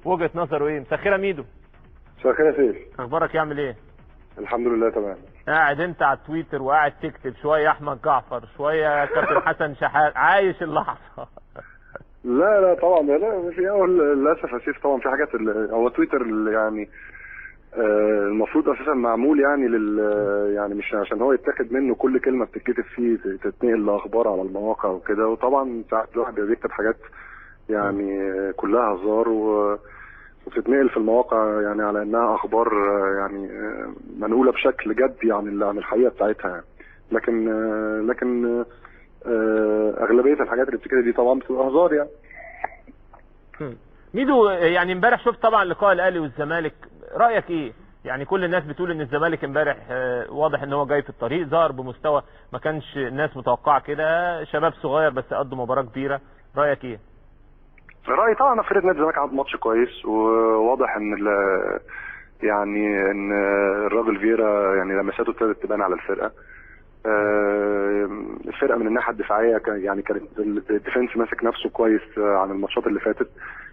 وجهه نظره ايه؟ مساء الخير يا ميدو. مساء الخير يا سيف. اخبارك يعمل ايه؟ الحمد لله تمام. قاعد انت على التويتر وقاعد تكتب شويه احمد جعفر شويه كابتن حسن شحات، عايش اللحظه. لا طبعا، لا في للاسف يا سيف طبعا في حاجات هو تويتر يعني المفروض اساسا معمول يعني يعني مش عشان هو يتاخد منه كل كلمه بتتكتب فيه تتنقل لاخبار على المواقع وكده، وطبعا ساعات الواحد بيكتب حاجات يعني كلها هزار وبتتنقل في المواقع يعني على انها اخبار يعني منقوله بشكل جدي عن الحقيقه بتاعتها يعني. لكن اغلبيه الحاجات اللي بتتكتب دي طبعا بتبقى هزار يعني. ميدو، يعني امبارح شفت طبعا لقاء الاهلي والزمالك، رايك ايه؟ يعني كل الناس بتقول ان الزمالك امبارح واضح ان هو جاي في الطريق، ظهر بمستوى ما كانش الناس متوقعه كده، شباب صغير بس قدوا مباراه كبيره، رايك ايه؟ رأيي طبعا فرقة نادي الزمالك عملت ماتش كويس، وواضح ان يعني ان الراجل فيرا يعني لمساته ابتدت تبان على الفرقه. الفرقه من الناحيه الدفاعيه كانت الديفنس ماسك نفسه كويس عن الماتشات اللي فاتت،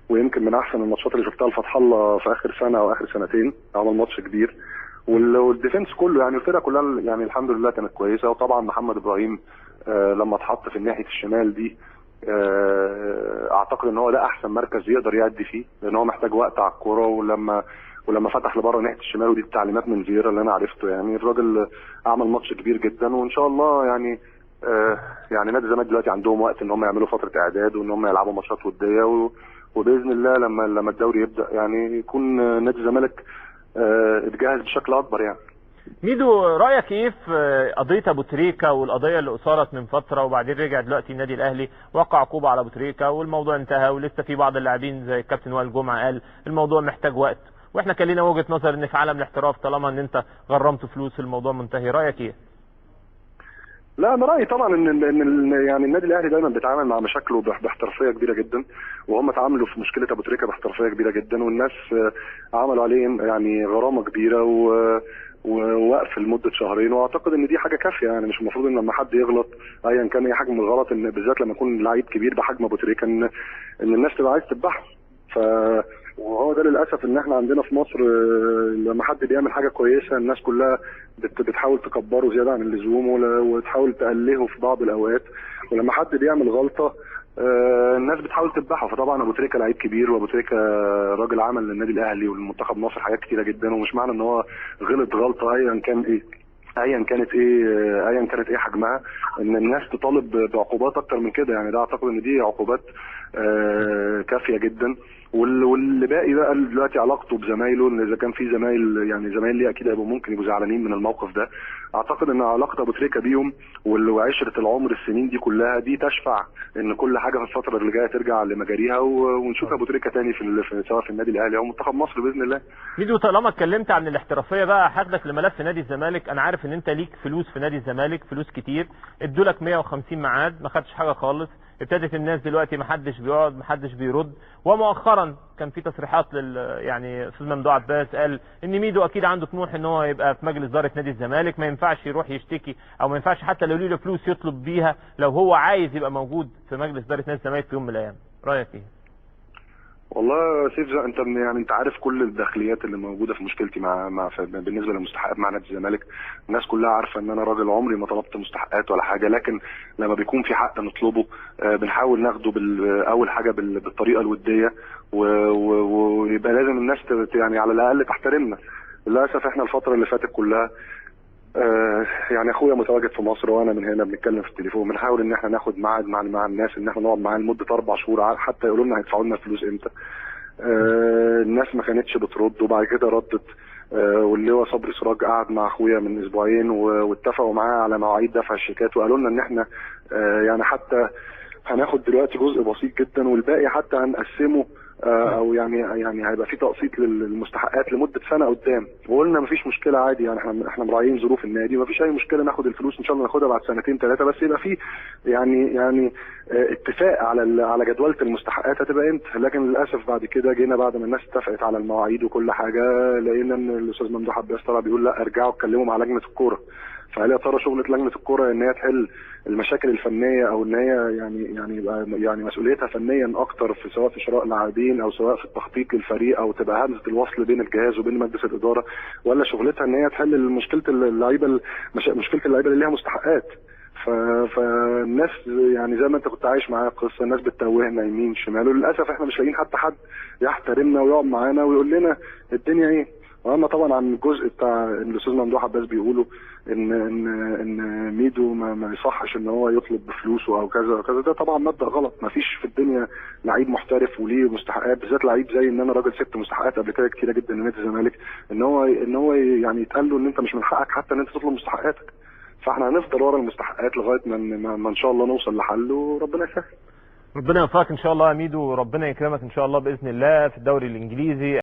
ويمكن من احسن الماتشات اللي شفتها لفتح الله في اخر سنه او اخر سنتين، عمل ماتش كبير. والديفنس كله يعني الفرقه كلها يعني الحمد لله كانت كويسه. وطبعا محمد ابراهيم لما اتحط في ناحيه الشمال دي اعتقد ان هو ده احسن مركز يقدر يأدي فيه، لان هو محتاج وقت على الكوره. ولما فتح لبره ناحيه الشمال، ودي التعليمات من فيرا اللي انا عرفته، يعني الراجل عمل ماتش كبير جدا. وان شاء الله يعني يعني نادي الزمالك دلوقتي عندهم وقت ان هم يعملوا فتره اعداد وان هم يلعبوا ماتشات وديه، وباذن الله لما الدوري يبدا يعني يكون نادي الزمالك اتجهز بشكل اكبر يعني. ميدو، رايك ايه في قضيه ابو تريكه والقضيه اللي اثارت من فتره وبعدين رجع دلوقتي النادي الاهلي وقع عقوبه على ابو تريكه والموضوع انتهى، ولسه في بعض اللاعبين زي الكابتن وائل جمعه قال الموضوع محتاج وقت، واحنا كان لنا وجهه نظر ان في عالم الاحتراف طالما ان انت غرمت فلوس الموضوع منتهي، رايك ايه؟ لا انا رايي طبعا ان يعني النادي الاهلي دايما بيتعامل مع مشاكله باحترافيه كبيره جدا، وهم اتعاملوا في مشكله ابو تريكه باحترافيه كبيره جدا، والناس عملوا عليه يعني غرامه كبيره ووقف لمده شهرين. واعتقد ان دي حاجه كافيه، يعني مش المفروض ان لما حد يغلط ايا كان ايه حجم الغلط، ان بالذات لما يكون لعيب كبير بحجم ابو تريكه ان الناس تبقى عايز تذبحه. وهو ده للاسف ان احنا عندنا في مصر لما حد بيعمل حاجه كويسه الناس كلها بتحاول تكبره زياده عن اللزوم وتحاول تقلهه في بعض الاوقات، ولما حد بيعمل غلطه الناس بتحاول تذبحه. فطبعا ابو تريكه لعيب كبير، وابو تريكه راجل عمل للنادي الاهلي والمنتخب مصر حاجات كتيره جدا، ومش معنى ان هو غلط غلطه ايا كانت ايه حجمها ان الناس تطالب بعقوبات اكتر من كده. يعني ده اعتقد ان دي عقوبات كافيه جدا. واللي باقي بقى دلوقتي علاقته بزمايله، ان اذا كان في زمايل ليه اكيد ممكن يبقوا زعلانين من الموقف ده. اعتقد ان علاقه ابو تريكه بيهم وعشره العمر السنين دي كلها دي تشفع ان كل حاجه في الفتره اللي جايه ترجع لمجاريها، ونشوف ابو تريكه تاني سواء في النادي الاهلي او منتخب مصر باذن الله. ميدو، طالما اتكلمت عن الاحترافيه بقى هاخدك لملف نادي الزمالك. انا عارف ان انت ليك فلوس في نادي الزمالك، فلوس كتير، ادوا لك 150 ميعاد ما خدتش حاجه خالص، ابتدت الناس دلوقتي ما حدش بيقعد ما حدش بيرد. ومؤخرا كان في تصريحات يعني استاذ ممدوح عباس قال ان ميدو اكيد عنده طموح ان هو يبقى في مجلس اداره نادي الزمالك، ما ينفعش يروح يشتكي او ما ينفعش حتى لو له فلوس يطلب بيها لو هو عايز يبقى موجود في مجلس اداره نادي الزمالك في يوم من الايام، رايك ايه؟ والله يا سيف انت عارف كل الداخليات اللي موجوده في مشكلتي بالنسبه للمستحقات مع نادي الزمالك. الناس كلها عارفه ان انا راجل عمري ما طلبت مستحقات ولا حاجه، لكن لما بيكون في حق نطلبه بنحاول ناخده اول حاجه بالطريقه الوديه، ويبقى لازم الناس يعني على الاقل تحترمنا. للاسف احنا الفتره اللي فاتت كلها يعني اخويا متواجد في مصر وانا من هنا بنتكلم في التليفون، بنحاول ان احنا ناخد ميعاد مع الناس ان احنا نقعد معاه لمده 4 شهور حتى يقولوا لنا هيدفعوا لنا الفلوس امتى. الناس ما كانتش بترد، وبعد كده ردت. واللي هو صبري سراج قعد مع اخويا من اسبوعين واتفقوا معاه على مواعيد دفع الشيكات، وقالوا لنا ان احنا يعني حتى هناخد دلوقتي جزء بسيط جدا والباقي حتى هنقسمه او يعني هيبقى في تقسيط للمستحقات لمده سنه قدام. وقلنا مفيش مشكله عادي، يعني احنا مراعيين ظروف النادي ومفيش اي مشكله ناخد الفلوس ان شاء الله ناخدها بعد 2-3 بس يبقى في يعني اتفاق على جدوله المستحقات هتبقى امتى. لكن للاسف بعد كده جينا بعد ما الناس اتفقت على المواعيد وكل حاجه لقينا ان الاستاذ ممدوح عباس طلع بيقول لا ارجعوا اتكلموا مع لجنه الكوره. فهل يا ترى شغله لجنه الكره ان هي تحل المشاكل الفنيه، او ان هي يعني يبقى يعني مسؤوليتها فنيا اكتر في سواء في شراء لاعبين او سواء في التخطيط للفريق او تبقى همزه الوصل بين الجهاز وبين مجلس الاداره، ولا شغلتها ان هي تحل مشكله اللعيبه اللي ليها مستحقات؟ فالناس يعني زي ما انت كنت عايش معايا القصه، الناس بتتوهنا يمين شمال، وللاسف احنا مش لاقيين حتى حد يحترمنا ويقعد معانا ويقول لنا الدنيا ايه. واما طبعا عن الجزء بتاع الاستاذ ممدوح عباس بيقولوا ان ميدو ما يصحش ان هو يطلب بفلوسه او كذا وكذا، ده طبعا مبدأ غلط. ما فيش في الدنيا لعيب محترف وليه مستحقات، بالذات لعيب زي ان انا راجل سبت مستحقات قبل كده كتيره جدا لنادي الزمالك، ان هو يعني يتقال له ان انت مش من حقك حتى ان انت تطلب مستحقاتك. فاحنا هنفضل ورا المستحقات لغايه ما ان شاء الله نوصل لحل وربنا يسهل. ربنا يوفقك ان شاء الله يا ميدو، وربنا يكرمك ان شاء الله باذن الله في الدوري الانجليزي.